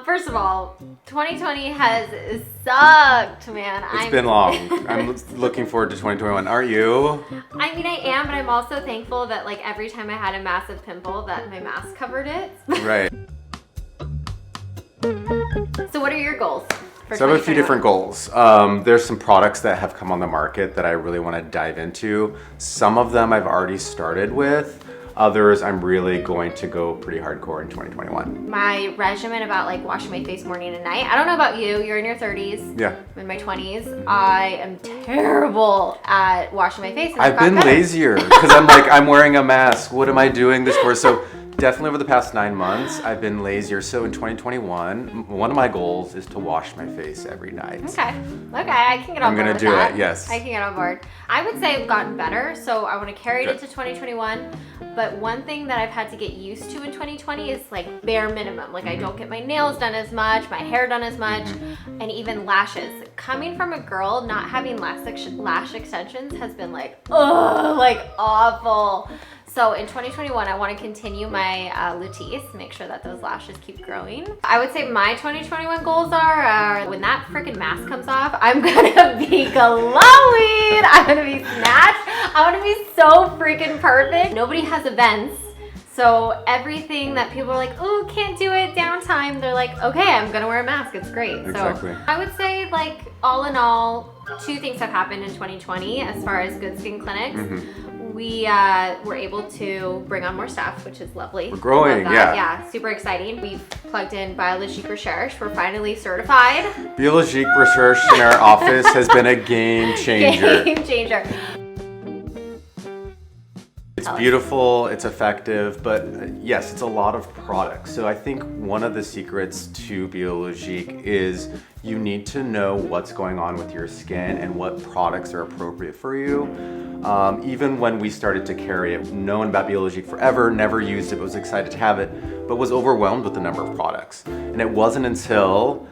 First of all, 2020 has sucked, man. It's been long. I'm looking forward to 2021. Aren't you? I mean, I am, but I'm also thankful that like every time I had a massive pimple that my mask covered it. Right. So what are your goals? So I have a few different goals. There's some products that have come on the market that I really want to dive into. Some of them I've already started with. Others I'm really going to go pretty hardcore in 2021. My regimen about like washing my face morning and night. I don't know about you. You're in your 30s. Yeah. I'm in my 20s. I am terrible at washing my face. And I've been lazier because I'm wearing a mask. What am I doing this for? So definitely over the past 9 months, I've been lazier. So in 2021, one of my goals is to wash my face every night. Okay, I can get on board. I'm gonna do it, yes. I can get on board. I would say I've gotten better, so I want to carry it into 2021. But one thing that I've had to get used to in 2020 is like bare minimum. Like I don't get my nails done as much, my hair done as much, and even lashes. Coming from a girl, not having lash extensions has been like, oh, like awful. So in 2021, I want to continue my luteis, make sure that those lashes keep growing. I would say my 2021 goals are when that freaking mask comes off, I'm gonna be glowing. I'm gonna be snatched. I'm gonna be so freaking perfect. Nobody has events. So everything that people are like, oh, can't do it, downtime, they're like, okay, I'm gonna wear a mask, it's great. Exactly. So I would say like all in all, 2 things have happened in 2020 as far as GoodSkin clinics. We were able to bring on more staff, which is lovely. We're growing, yeah. Yeah, super exciting. We've plugged in Biologique Recherche. We're finally certified. Biologique Recherche in our office has been a game changer. Game changer. It's beautiful, it's effective, but yes, it's a lot of products. So I think one of the secrets to Biologique is you need to know what's going on with your skin and what products are appropriate for you. Even when we started to carry it, known about Biologique forever, never used it, but was excited to have it, but was overwhelmed with the number of products. And it wasn't until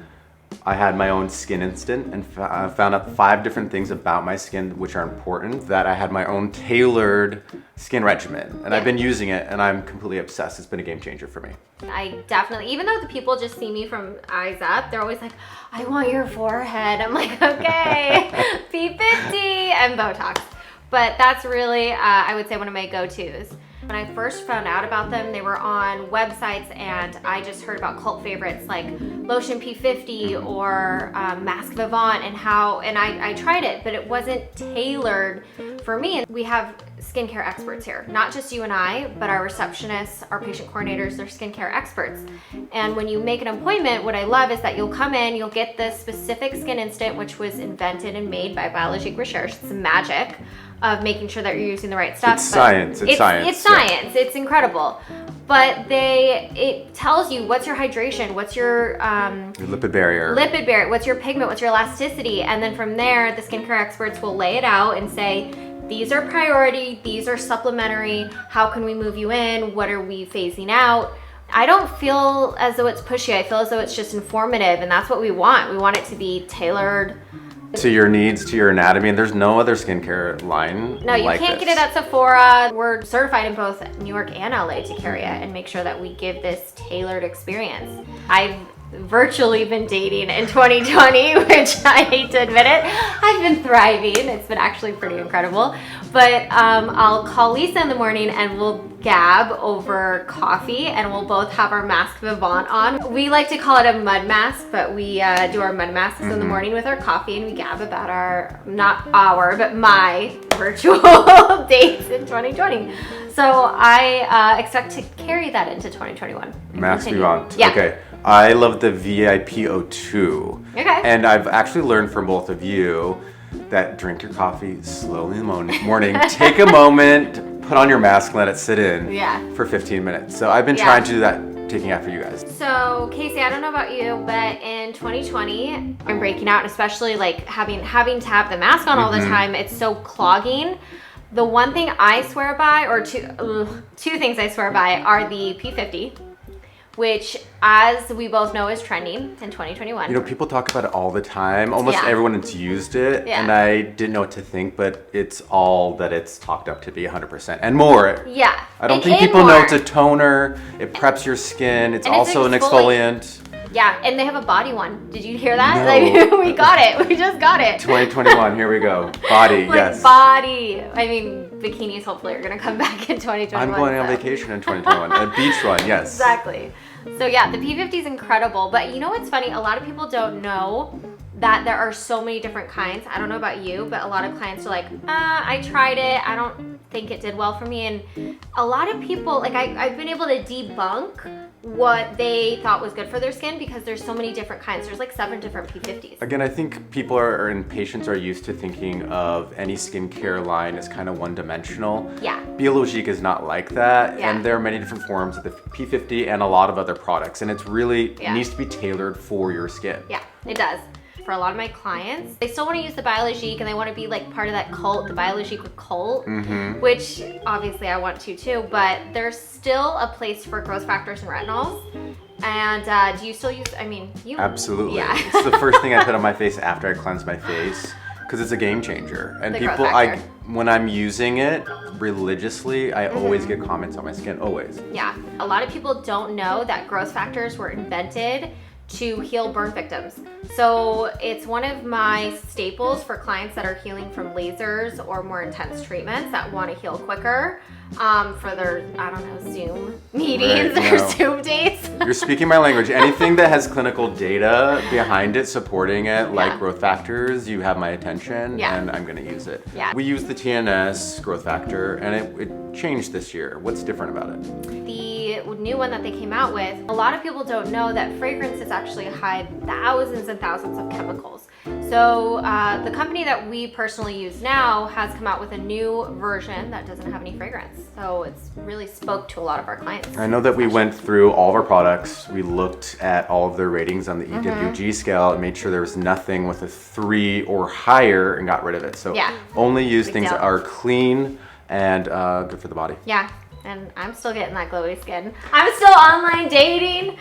I had my own skin instant and found out 5 different things about my skin which are important, that I had my own tailored skin regimen. And I've been using it and I'm completely obsessed. It's been a game changer for me. I definitely, even though the people just see me from eyes up, they're always like, I want your forehead. I'm like, okay, P50 and Botox. But that's really, I would say, one of my go-tos. When I first found out about them, they were on websites and I just heard about cult favorites like Lotion P50 or Masque Vivant and I tried it, but it wasn't tailored for me. We have skincare experts here, not just you and I, but our receptionists, our patient coordinators, they're skincare experts. And when you make an appointment, what I love is that you'll come in, you'll get the specific Skin Instant, which was invented and made by Biologique Recherche. It's the magic of making sure that you're using the right stuff. It's science. It's science. It's science. It's incredible. But it tells you what's your hydration, what's your lipid barrier, what's your pigment, what's your elasticity, and then from there, the skincare experts will lay it out and say, these are priority, these are supplementary, how can we move you in, what are we phasing out? I don't feel as though it's pushy, I feel as though it's just informative, and that's what we want. We want it to be tailored to your needs, to your anatomy, and there's no other skincare line. No, you can't get it at Sephora. We're certified in both New York and LA to carry it and make sure that we give this tailored experience. I've virtually been dating in 2020, which I hate to admit it. I've been thriving. It's been actually pretty incredible. But I'll call Lisa in the morning and we'll gab over coffee and we'll both have our Masque Vivant on. We like to call it a mud mask, but we do our mud masks in the morning with our coffee and we gab about my virtual dates in 2020. So I expect to carry that into 2021. Masque Vivant. Yeah. Okay. I love the VIP02. Okay. And I've actually learned from both of you that drink your coffee slowly in the morning. Take a moment, put on your mask, and let it sit in for 15 minutes. So I've been trying to do that, taking after you guys. So Casey, I don't know about you, but in 2020, I'm breaking out, and especially like having to have the mask on all the time, it's so clogging. The one thing I swear by, or two things I swear by, are the P50, which, as we both know, is trending in 2021. You know, people talk about it all the time. Almost everyone has used it, and I didn't know what to think, but it's all that it's talked up to be, 100% and more. Yeah. I don't think people know it's a toner. It preps your skin. It's also an exfoliant. Yeah, and they have a body one. Did you hear that? No. Like, we got it. We just got it. 2021, here we go. Body, Like, yes. body. I mean, bikinis hopefully are going to come back in 2021. I'm going on vacation in 2021. A beach one, yes. Exactly. So yeah, the P50 is incredible. But you know what's funny? A lot of people don't know that there are so many different kinds. I don't know about you, but a lot of clients are like, I tried it. I don't think it did well for me. And a lot of people, like I've been able to debunk what they thought was good for their skin because there's so many different kinds. There's like 7 different P50s. Again, I think people and patients are used to thinking of any skincare line as kind of one-dimensional. Yeah. Biologique is not like that, Yeah. and there are many different forms of the P50 and a lot of other products, and it's really needs to be tailored for your skin. Yeah, it does. For a lot of my clients, they still want to use the Biologique and they want to be like part of that cult, the Biologique cult, which obviously I want to too, but there's still a place for growth factors and retinols. And do you still use, I mean, you... Absolutely. Yeah. It's the first thing I put on my face after I cleanse my face because it's a game changer. And The growth people, factor. when I'm using it religiously, I always get comments on my skin, always. Yeah, a lot of people don't know that growth factors were invented to heal burn victims. So it's one of my staples for clients that are healing from lasers or more intense treatments that want to heal quicker for their, I don't know, Zoom meetings Right, or no. Zoom dates. You're speaking my language. Anything that has clinical data behind it, supporting it, like Yeah. growth factors, you have my attention, Yeah. and I'm going to use it. Yeah. We use the TNS growth factor, and it changed this year. What's different about it? The new one that they came out with, a lot of people don't know that fragrances actually hide thousands and thousands of chemicals. So the company that we personally use now has come out with a new version that doesn't have any fragrance. So it's really spoke to a lot of our clients. I know that we went through all of our products. We looked at all of their ratings on the EWG scale and made sure there was nothing with a 3 or higher and got rid of it. So Yeah. only use Big things deal. that are clean and good for the body. Yeah, and I'm still getting that glowy skin. I'm still online dating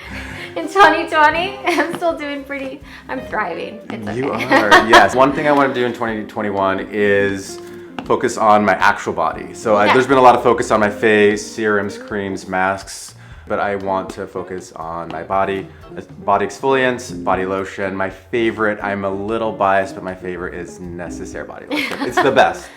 in 2020. I'm still doing pretty, I'm thriving. It's okay. You are, yes. One thing I want to do in 2021 is focus on my actual body. So Yeah. there's been a lot of focus on my face, serums, creams, masks, but I want to focus on my body exfoliants, body lotion. My favorite, I'm a little biased, but my favorite is Necessaire body lotion. It's the best.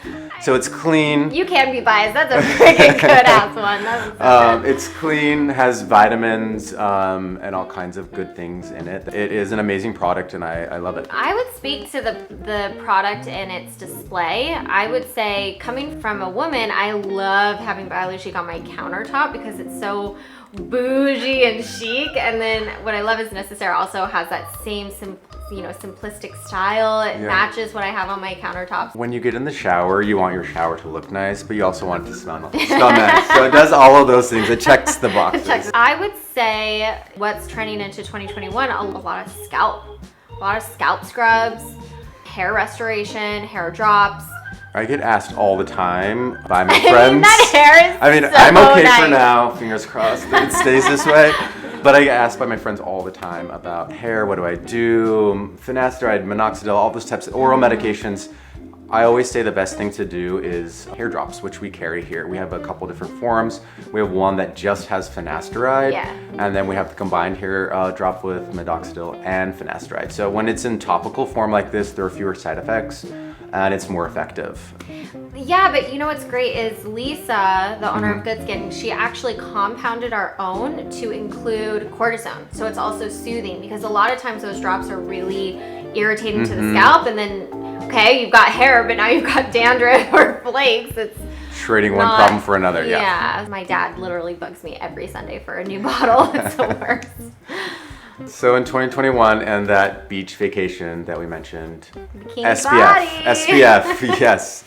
So it's clean. You can be biased. That's a freaking good ass one. That's so good. It's clean, has vitamins, and all kinds of good things in it. It is an amazing product, and I love it. I would speak to the product and its display. I would say, coming from a woman, I love having Biologique on my countertop because it's so bougie and chic. And then what I love is Necessaire also has that same simplistic style. It matches what I have on my countertops. When you get in the shower, you want your shower to look nice, but you also want it to smell nice. So it does all of those things. It checks the boxes. I would say what's trending into 2021, a lot of scalp scrubs, hair restoration, hair drops. I get asked all the time by my I mean, friends. that hair is so I'm okay nice. for now, fingers crossed that it stays this way. But I get asked by my friends all the time about hair, what do I do, finasteride, minoxidil, all those types of oral medications. I always say the best thing to do is hair drops, which we carry here. We have a couple different forms. We have one that just has finasteride, and then we have the combined hair drop with minoxidil and finasteride. So when it's in topical form like this, there are fewer side effects, and it's more effective. Yeah, but you know what's great is Lisa, the owner of GoodSkin, she actually compounded our own to include cortisone. So it's also soothing because a lot of times those drops are really irritating to the scalp, and then, okay, you've got hair, but now you've got dandruff or flakes. It's trading one problem for another, yeah. My dad literally bugs me every Sunday for a new bottle. It's the worst. So in 2021 and that beach vacation that we mentioned, Bikini body. SPF, yes.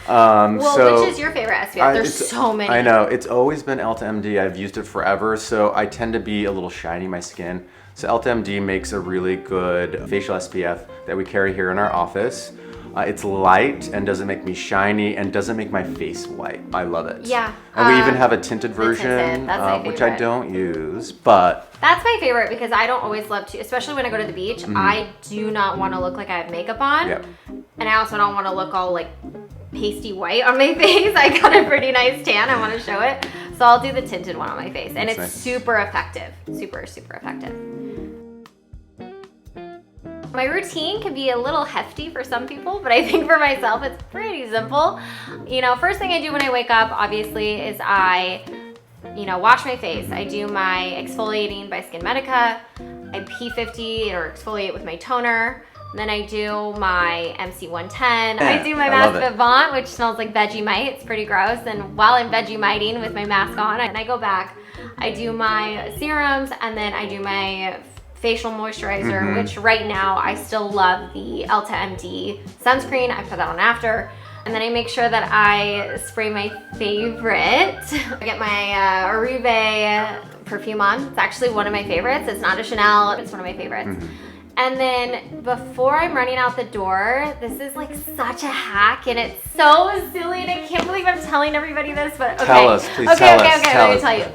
Which is your favorite SPF? There's so many. I know, it's always been Ulta-MD. I've used it forever, so I tend to be a little shiny, my skin. So Ulta-MD makes a really good facial SPF that we carry here in our office. It's light and doesn't make me shiny and doesn't make my face white. I love it. Yeah. And we even have a tinted version, That's my which I favorite. don't use, but That's my favorite because I don't always love to, especially when I go to the beach, I do not want to look like I have makeup on. Yep. And I also don't want to look all like pasty white on my face. I got a pretty nice tan. I want to show it. So I'll do the tinted one on my face. And That's it's nice. super effective. Super, super effective. My routine can be a little hefty for some people, but I think for myself it's pretty simple. You know, first thing I do when I wake up, obviously, is I wash my face. I do my exfoliating by Skinmedica. I P50 or exfoliate with my toner. Then I do my MC110. I do my Masque Vivant, which smells like Vegemite. It's pretty gross. And while I'm Vegemiting with my mask on, and I go back, I do my serums, and then I do my facial moisturizer, which right now I still love the Elta MD sunscreen. I put that on after. And then I make sure that I spray my favorite. I get my Oribe perfume on. It's actually one of my favorites. It's not a Chanel, it's one of my favorites. And then before I'm running out the door, this is like such a hack and it's so silly and I can't believe I'm telling everybody this, but okay. Tell us, please tell us. Okay, let me tell you.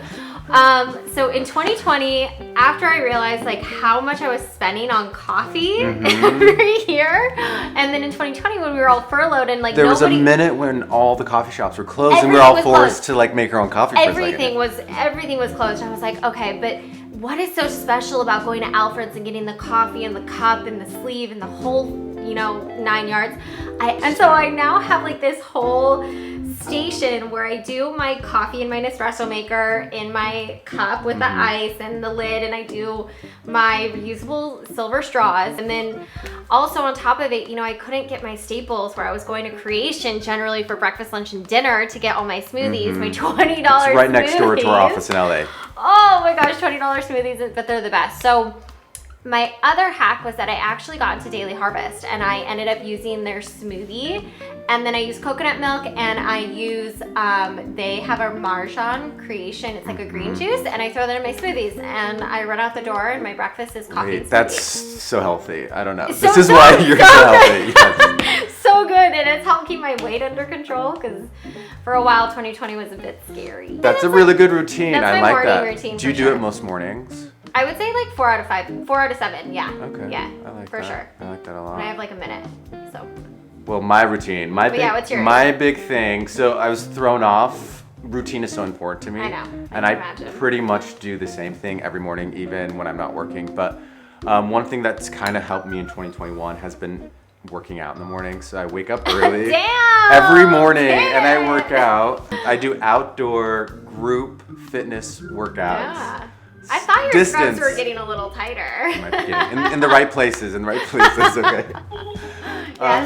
So in 2020, after I realized like how much I was spending on coffee every year, and then in 2020 when we were all furloughed and like there was a minute when all the coffee shops were closed and we were all forced to like make our own coffee. Everything was closed. I was like, okay, but what is so special about going to Alfred's and getting the coffee and the cup and the sleeve and the whole, 9 yards? And so I now have like this whole station where I do my coffee in my Nespresso maker in my cup with the ice and the lid, and I do my reusable silver straws. And then also on top of it, I couldn't get my staples where I was going to Creation generally for breakfast, lunch, and dinner to get all my smoothies, my $20 It's right smoothies. next door to our office in LA. Oh my gosh, $20 smoothies, but they're the best. So my other hack was that I actually got into Daily Harvest and I ended up using their smoothie, and then I use coconut milk, and I use, they have a Marjan Creation. It's like a green juice, and I throw that in my smoothies, and I run out the door and my breakfast is coffee and smoothie. That's so healthy. I don't know. This is why you're so healthy. Yes. So good, and it's helped keep my weight under control because for a while 2020 was a bit scary. That's a really good routine. That's I my like that. morning routine. Do you do it most mornings? I would say like 4 out of 5, 4 out of 7, yeah. Okay. Yeah, I like for that. sure. I like that a lot. And I have like a minute, so. Well, my routine, what's yours? my big thing. So I was thrown off. Routine is so important to me. I know. And I pretty much do the same thing every morning, even when I'm not working. But one thing that's kind of helped me in 2021 has been working out in the morning. So I wake up early every morning and I work out. I do outdoor group fitness workouts. Yeah. I thought your scrubs were getting a little tighter. in the right places, okay.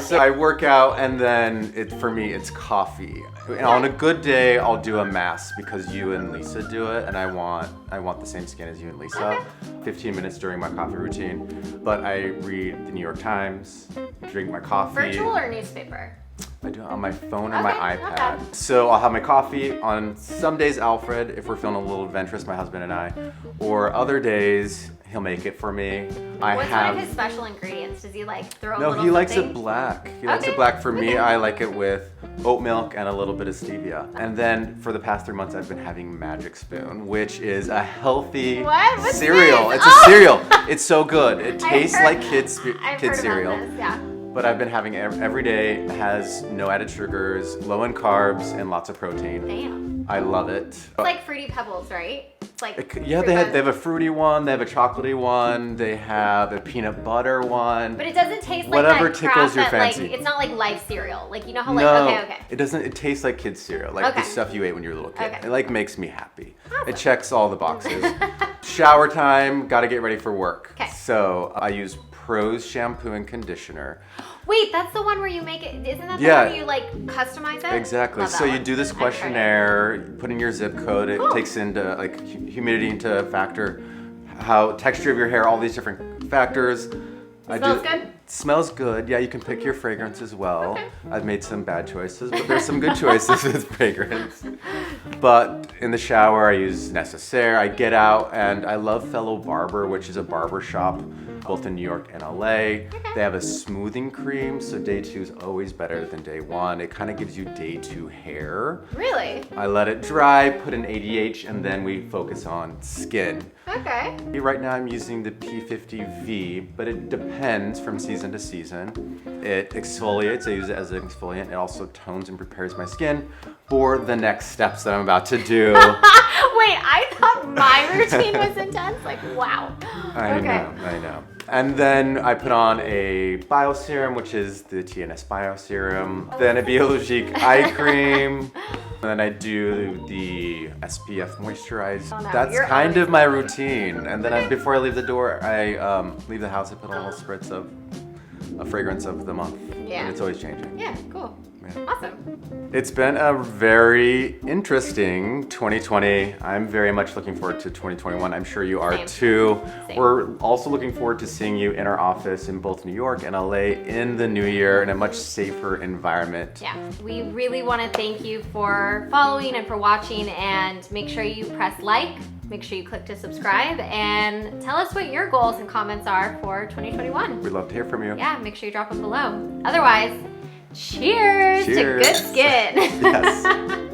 So I work out, and then for me, it's coffee. And on a good day, I'll do a mask because you and Lisa do it, and I want the same skin as you and Lisa. Okay. 15 minutes during my coffee routine, but I read the New York Times, drink my coffee. Virtual or newspaper? I do it on my phone or my iPad. So I'll have my coffee on some days, Alfred, if we're feeling a little adventurous, my husband and I, or other days, he'll make it for me. What's one of his special ingredients? Does he like throw a little No, he likes something? it black. He likes it black. For me, I like it with oat milk and a little bit of stevia. And then for the past 3 months, I've been having Magic Spoon, which is a healthy cereal. This? It's a cereal. It's so good. It tastes like kids cereal. This, yeah. But I've been having it every day. It has no added sugars, low in carbs, and lots of protein. Damn. I love it. It's like Fruity Pebbles, right? It's like they have a fruity one, they have a chocolatey one, they have a peanut butter one. But it doesn't taste like whatever that tickles crap your that, fancy. like, it's not like Life cereal. Like, you know how No, it doesn't. It tastes like kids cereal, like the stuff you ate when you were a little kid. Okay. It like makes me happy. Awesome. It checks all the boxes. Shower time, got to get ready for work. Okay. So I use Prose shampoo and conditioner. Wait, that's the one where you make it, isn't that the Yeah. one where you like customize it? Exactly. Love that So you one. do this I've tried it. questionnaire, you put in your zip code. It takes into like humidity into factor, how texture of your hair, all these different factors. Smells good? Smells good. Yeah, you can pick your fragrance as well. Okay. I've made some bad choices, but there's some good choices with fragrance. But in the shower, I use Necessaire. I get out, and I love Fellow Barber, which is a barber shop both in New York and LA. Okay. They have a smoothing cream, so day 2 is always better than day 1. It kind of gives you day 2 hair. Really? I let it dry, put in ADH, and then we focus on skin. Okay. Right now I'm using the P50V, but it depends from season to season. It exfoliates, I use it as an exfoliant. It also tones and prepares my skin for the next steps that I'm about to do. Wait, I thought my routine was intense. Like, wow. I know. And then I put on a bio serum, which is the TNS bio serum. Then a Biologique eye cream. And then I do the SPF moisturize. Oh, no, That's you're kind on of my routine. And then before I leave the door, I leave the house, I put on a little spritz of a fragrance of the month. Yeah. And it's always changing. Yeah, cool. Yeah. Awesome. It's been a very interesting 2020. I'm very much looking forward to 2021. I'm sure you are Same. too. Same. We're also looking forward to seeing you in our office in both New York and LA in the new year in a much safer environment. Yeah, we really want to thank you for following and for watching, and make sure you press like, make sure you click to subscribe, and tell us what your goals and comments are for 2021. We'd love to hear from you. Yeah, make sure you drop them below. Otherwise, cheers. To Cheers. good skin. Yes.